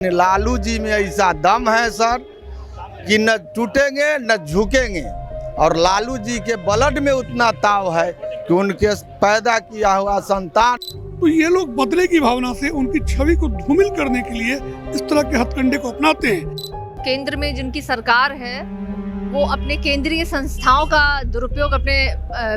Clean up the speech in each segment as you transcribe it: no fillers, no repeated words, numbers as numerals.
लालू जी में ऐसा दम है सर कि न टूटेंगे न झुकेंगे। और लालू जी के ब्लड में उतना ताव है कि उनके पैदा किया हुआ संतान। तो ये लोग बदले की भावना से उनकी छवि को धूमिल करने के लिए इस तरह के हथकंडे को अपनाते हैं। केंद्र में जिनकी सरकार है वो अपने केंद्रीय संस्थाओं का दुरुपयोग अपने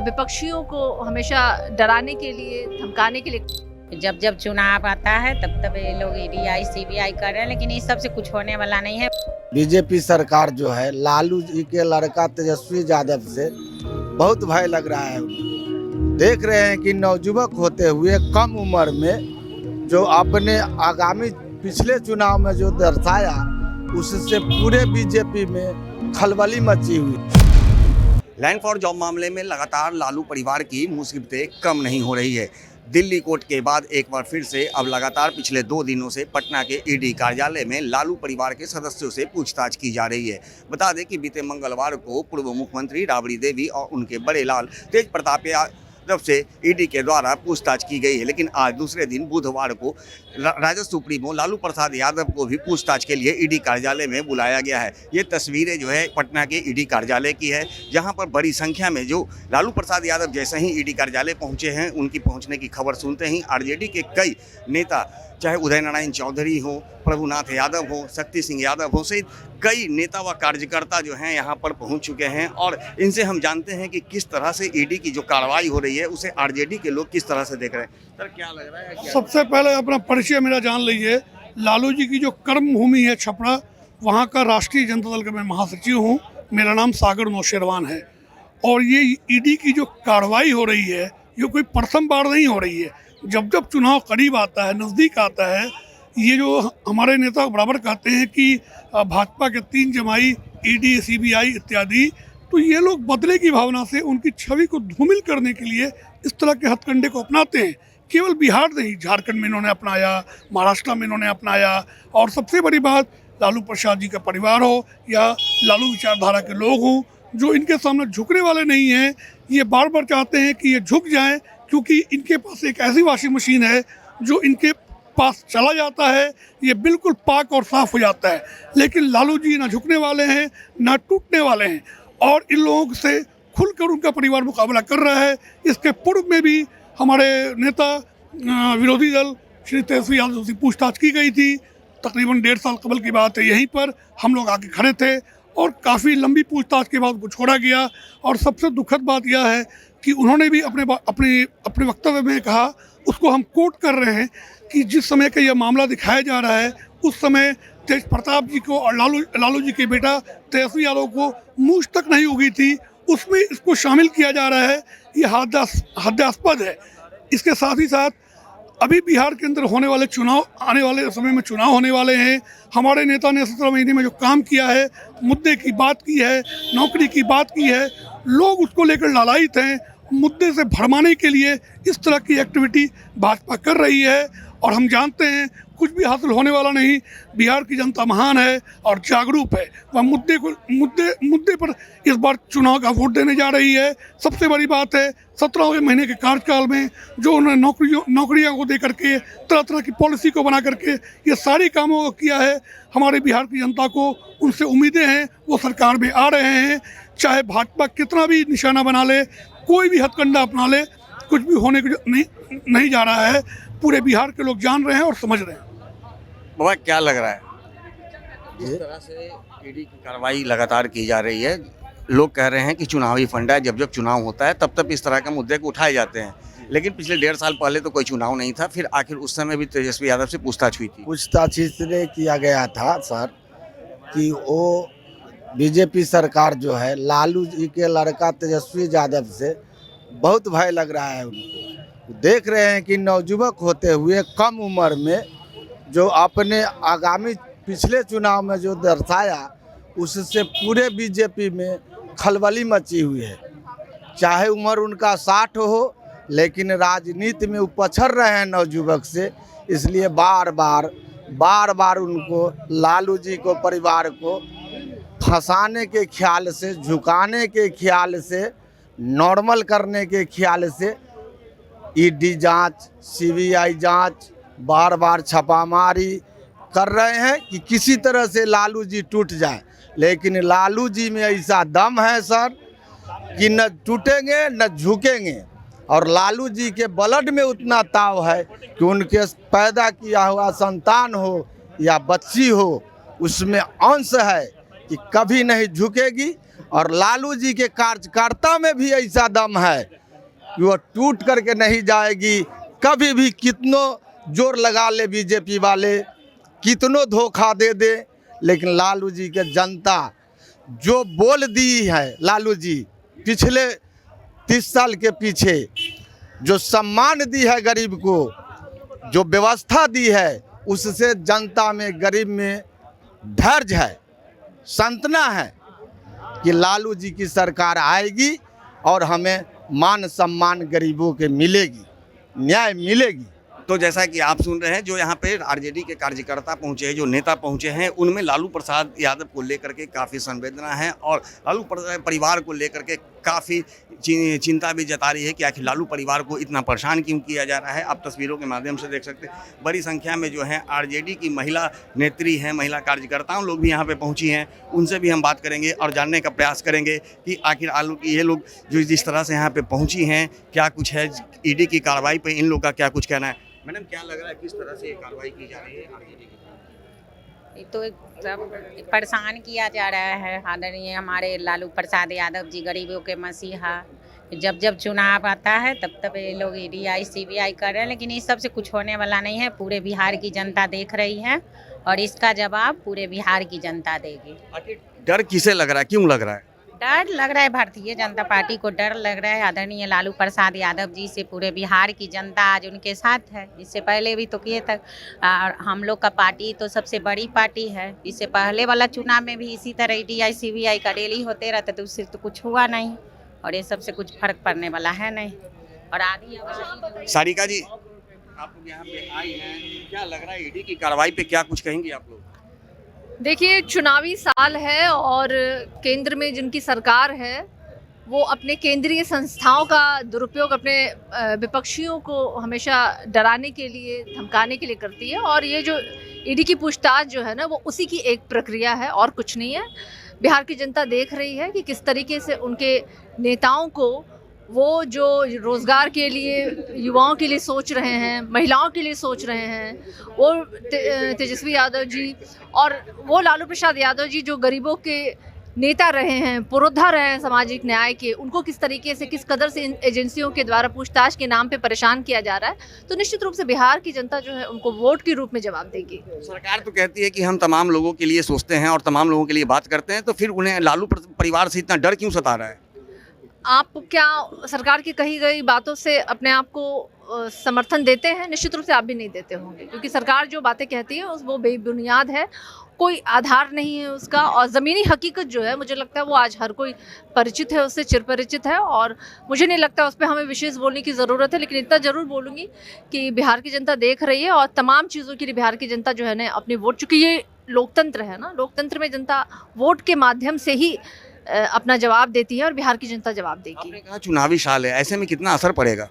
विपक्षियों को हमेशा डराने के लिए, धमकाने के लिए। जब जब चुनाव आता है तब तब ये लोग ईडीआई सीबीआई कर रहे हैं, लेकिन इस सब से कुछ होने वाला नहीं है। बीजेपी सरकार जो है लालू जी के लड़का तेजस्वी यादव से बहुत भय लग रहा है। देख रहे हैं कि नवयुवक होते हुए कम उम्र में जो अपने आगामी पिछले चुनाव में जो दर्शाया उससे पूरे बीजेपी में खलबली मची हुई। लैंड फॉर जॉब मामले में लगातार लालू परिवार की मुसीबतें कम नहीं हो रही है। दिल्ली कोर्ट के बाद एक बार फिर से अब लगातार पिछले 2 दिनों से पटना के ईडी कार्यालय में लालू परिवार के सदस्यों से पूछताछ की जा रही है। बता दें कि बीते मंगलवार को पूर्व मुख्यमंत्री राबड़ी देवी और उनके बड़े लाल तेज प्रताप यादव से ईडी के द्वारा पूछताछ की गई है, लेकिन आज दूसरे दिन बुधवार को राजद सुप्रीमो लालू प्रसाद यादव को भी पूछताछ के लिए ईडी कार्यालय में बुलाया गया है। ये तस्वीरें जो है पटना के ईडी कार्यालय की है, जहां पर बड़ी संख्या में जो लालू प्रसाद यादव जैसे ही ईडी कार्यालय पहुंचे हैं, उनकी पहुंचने की खबर सुनते ही आरजेडी के कई नेता, चाहे उदय नारायण चौधरी हो, प्रभुनाथ यादव हो, शक्ति सिंह यादव हो, सहित कई नेता व कार्यकर्ता जो हैं यहाँ पर पहुँच चुके हैं। और इनसे हम जानते हैं कि किस तरह से ईडी की जो कार्रवाई हो रही है उसे आरजेडी के लोग किस तरह से देख रहे हैं। सर क्या लग रहा है? सबसे पहले अपना परिचय मेरा जान लीजिए। लालू जी की जो कर्म भूमि है छपरा, वहाँ का राष्ट्रीय जनता दल का मैं महासचिव हूँ। मेरा नाम सागर नौशेरवान है। और ये ईडी की जो कार्रवाई हो रही है ये कोई प्रथम बार नहीं हो रही है। जब जब चुनाव करीब आता है, नज़दीक आता है, ये जो हमारे नेता बराबर कहते हैं कि भाजपा के 3 जमाई ईडी सीबीआई इत्यादि, तो ये लोग बदले की भावना से उनकी छवि को धूमिल करने के लिए इस तरह के हथकंडे को अपनाते हैं। केवल बिहार नहीं, झारखंड में इन्होंने अपनाया, महाराष्ट्र में इन्होंने अपनाया। और सबसे बड़ी बात, लालू प्रसाद जी का परिवार हो या लालू विचारधारा के लोग हों, जो इनके सामने झुकने वाले नहीं हैं, ये बार बार चाहते हैं कि ये झुक जाएं, क्योंकि इनके पास एक ऐसी वॉशिंग मशीन है जो इनके पास चला जाता है, ये बिल्कुल पाक और साफ हो जाता है। लेकिन लालू जी ना झुकने वाले हैं ना टूटने वाले हैं, और इन लोगों से खुलकर उनका परिवार मुकाबला कर रहा है। इसके पूर्व में भी हमारे नेता विरोधी दल श्री तेजस्वी यादव से पूछताछ की गई थी। तकरीबन 1.5 साल कबल की बात है, यहीं पर हम लोग आके खड़े थे और काफ़ी लंबी पूछताछ के बाद उनको छोड़ा गया। और सबसे दुखद बात यह है कि उन्होंने भी अपने वक्तव्य में कहा, उसको हम कोट कर रहे हैं, कि जिस समय का यह मामला दिखाया जा रहा है उस समय तेज प्रताप जी को और लालू जी के बेटा तेजस्वी यादव को मूंछ तक नहीं उगी थी, उसमें इसको शामिल किया जा रहा है। ये हास्यास्पद है। इसके साथ ही साथ अभी बिहार के अंदर होने वाले चुनाव, आने वाले समय में चुनाव होने वाले हैं। हमारे नेता ने 17 महीने में जो काम किया है, मुद्दे की बात की है, नौकरी की बात की है, लोग उसको लेकर लालायित हैं। मुद्दे से भरमाने के लिए इस तरह की एक्टिविटी भाजपा कर रही है, और हम जानते हैं कुछ भी हासिल होने वाला नहीं। बिहार की जनता महान है और जागरूक है, वह मुद्दे पर इस बार चुनाव का वोट देने जा रही है। सबसे बड़ी बात है, 17वें महीने के कार्यकाल में जो उन्होंने नौकरियों को दे करके, तरह तरह की पॉलिसी को बना करके ये सारी कामों को किया है। हमारे बिहार की जनता को उनसे उम्मीदें हैं, वो सरकार में आ रहे हैं। चाहे भाजपा कितना भी निशाना बना ले, कोई भी हथकंडा अपना ले, कुछ भी होने को नहीं जा रहा है। पूरे बिहार के लोग जान रहे हैं और समझ रहे हैं। बाबा क्या लग रहा है जिस तरह से ईडी की कार्रवाई लगातार की जा रही है? लोग कह रहे हैं कि चुनावी फंडा है, जब जब चुनाव होता है तब तब इस तरह के मुद्दे को उठाए जाते हैं, लेकिन पिछले 1.5 साल पहले तो कोई चुनाव नहीं था, फिर आखिर उस समय भी तेजस्वी यादव से पूछताछ हुई थी। पूछताछ इसलिए किया गया था सर कि वो बीजेपी सरकार जो है लालू जी के लड़का तेजस्वी यादव से बहुत भय लग रहा है उनको। देख रहे हैं कि नवयुवक होते हुए कम उम्र में जो अपने आगामी पिछले चुनाव में जो दर्शाया उससे पूरे बीजेपी में खलबली मची हुई है। चाहे उम्र उनका 60 हो, लेकिन राजनीति में वो पछड़ रहे हैं नवयुवक से, इसलिए बार बार उनको, लालू जी को, परिवार को फंसाने के ख्याल से, झुकाने के ख्याल से, नॉर्मल करने के ख्याल से ईडी जांच, सीबीआई जांच, बार बार छापामारी, कर रहे हैं कि किसी तरह से लालू जी टूट जाए, लेकिन लालू जी में ऐसा दम है सर कि न टूटेंगे न झुकेंगे। और लालू जी के ब्लड में उतना ताव है कि उनके पैदा किया हुआ संतान हो या बच्ची हो, उसमें अंश है कि कभी नहीं झुकेगी। और लालू जी के कार्यकर्ता में भी ऐसा दम है कि वो टूट करके नहीं जाएगी कभी भी। कितनों जोर लगा ले बीजेपी वाले, कितनों धोखा दे दे, लेकिन लालू जी के जनता जो बोल दी है, लालू जी पिछले 30 साल के पीछे जो सम्मान दी है गरीब को, जो व्यवस्था दी है, उससे जनता में गरीब में धैर्य है, संतना है कि लालू जी की सरकार आएगी और हमें मान सम्मान गरीबों के मिलेगी, न्याय मिलेगी। तो जैसा कि आप सुन रहे हैं, जो यहाँ पे आरजेडी के कार्यकर्ता पहुंचे हैं, जो नेता पहुंचे हैं, उनमें लालू प्रसाद यादव को लेकर के काफ़ी संवेदना है और लालू परिवार को लेकर के काफ़ी चिंता भी जता रही है कि आखिर लालू परिवार को इतना परेशान क्यों किया जा रहा है। आप तस्वीरों के माध्यम से देख सकते हैं बड़ी संख्या में जो है आरजेडी की महिला नेत्री हैं, महिला कार्यकर्ताओं लोग भी यहाँ पे पहुँची हैं। उनसे भी हम बात करेंगे और जानने का प्रयास करेंगे कि आखिर ये लोग जो जिस तरह से यहाँ पे पहुँची हैं, क्या कुछ है ईडी की कार्रवाई पे इन लोग का क्या कुछ कहना है। मैडम, क्या लग रहा है किस तरह से ये कार्रवाई की जा रही है आरजेडी की? तो सब परेशान किया जा रहा है। आदरणीय हमारे लालू प्रसाद यादव जी गरीबों के मसीहा, जब जब चुनाव आता है तब तब ये लोग ईडी सीबीआई कर रहे हैं, लेकिन इस सब से कुछ होने वाला नहीं है। पूरे बिहार की जनता देख रही है और इसका जवाब पूरे बिहार की जनता देगी। डर किसे लग रहा है, क्यों लग रहा है? डर लग रहा है भारतीय जनता पार्टी को, डर लग रहा है आदरणीय लालू प्रसाद यादव जी से। पूरे बिहार की जनता आज उनके साथ है। इससे पहले भी तो किए तक हम लोग का पार्टी तो सबसे बड़ी पार्टी है। इससे पहले वाला चुनाव में भी इसी तरह ईडी सीबीआई का रैली होते रहते, तो उससे तो कुछ हुआ नहीं और ये सबसे कुछ फर्क पड़ने वाला है नहीं। और आदि सारिका जी, आप लोग यहाँ पे आई हैं, क्या लग रहा है ईडी की कार्रवाई पे क्या कुछ कहेंगे आप लोग? देखिए, चुनावी साल है और केंद्र में जिनकी सरकार है वो अपने केंद्रीय संस्थाओं का दुरुपयोग अपने विपक्षियों को हमेशा डराने के लिए, धमकाने के लिए करती है। और ये जो ईडी की पूछताछ जो है ना, वो उसी की एक प्रक्रिया है और कुछ नहीं है। बिहार की जनता देख रही है कि किस तरीके से उनके नेताओं को वो जो रोज़गार के लिए, युवाओं के लिए सोच रहे हैं, महिलाओं के लिए सोच रहे हैं, वो तेजस्वी यादव जी और वो लालू प्रसाद यादव जी जो गरीबों के नेता रहे हैं, पुरोधा रहे हैं सामाजिक न्याय के, उनको किस तरीके से, किस कदर से इन एजेंसियों के द्वारा पूछताछ के नाम पे परेशान किया जा रहा है, तो निश्चित रूप से बिहार की जनता जो है उनको वोट के रूप में जवाब देगी। सरकार तो कहती है कि हम तमाम लोगों के लिए सोचते हैं और तमाम लोगों के लिए बात करते हैं, तो फिर उन्हें लालू परिवार से इतना डर क्यों सता रहा है? आप क्या सरकार की कही गई बातों से अपने आप को समर्थन देते हैं? निश्चित रूप से आप भी नहीं देते होंगे, क्योंकि सरकार जो बातें कहती है वो बेबुनियाद है, कोई आधार नहीं है उसका। और ज़मीनी हकीकत जो है, मुझे लगता है वो आज हर कोई परिचित है, उससे चिरपरिचित है और मुझे नहीं लगता उस पर हमें विशेष बोलने की ज़रूरत है। लेकिन इतना ज़रूर बोलूँगी कि बिहार की जनता देख रही है और तमाम चीज़ों के लिए बिहार की जनता जो है ना अपनी वोट, चूँकि ये लोकतंत्र है ना, लोकतंत्र में जनता वोट के माध्यम से ही अपना जवाब देती है और बिहार की जनता जवाब देगी। आपने कहा चुनावी साल है, ऐसे में कितना असर पड़ेगा?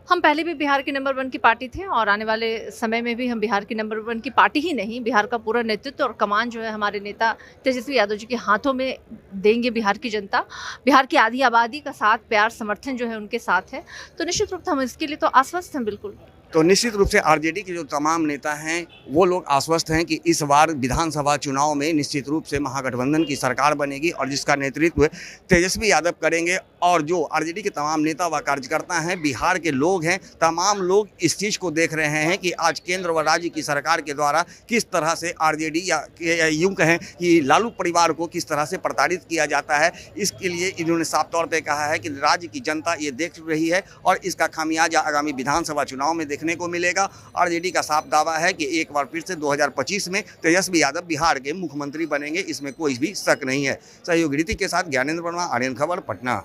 हम पहले भी बिहार के नंबर 1 की पार्टी थे और आने वाले समय में भी हम बिहार की नंबर 1 की पार्टी ही नहीं, बिहार का पूरा नेतृत्व और कमान जो है हमारे नेता तेजस्वी यादव जी के हाथों में देंगे। बिहार की जनता, बिहार की आधी आबादी का साथ, प्यार, समर्थन जो है उनके साथ है, तो निश्चित रूप से हम इसके लिए तो आश्वस्त हैं। बिल्कुल। तो निश्चित रूप से आरजेडी के जो तमाम नेता हैं वो लोग आश्वस्त हैं कि इस बार विधानसभा चुनाव में निश्चित रूप से महागठबंधन की सरकार बनेगी और जिसका नेतृत्व तेजस्वी यादव करेंगे। और जो आरजेडी के तमाम नेता व कार्यकर्ता हैं, बिहार के लोग हैं, तमाम लोग इस चीज़ को देख रहे हैं कि आज केंद्र व राज्य की सरकार के द्वारा किस तरह से आरजेडी या यूँ कहें कि लालू परिवार को किस तरह से प्रताड़ित किया जाता है। इसके लिए इन्होंने साफ तौर पर कहा है कि राज्य की जनता ये देख रही है और इसका खामियाजा आगामी विधानसभा चुनाव में देखने को मिलेगा। आरजेडी का साफ दावा है कि एक बार फिर से 2025 में तेजस्वी यादव बिहार के मुख्यमंत्री बनेंगे, इसमें कोई भी शक नहीं है। सहयोगी ऋतिक के साथ ज्ञानेंद्र वर्मा, आर्यन खबर, पटना।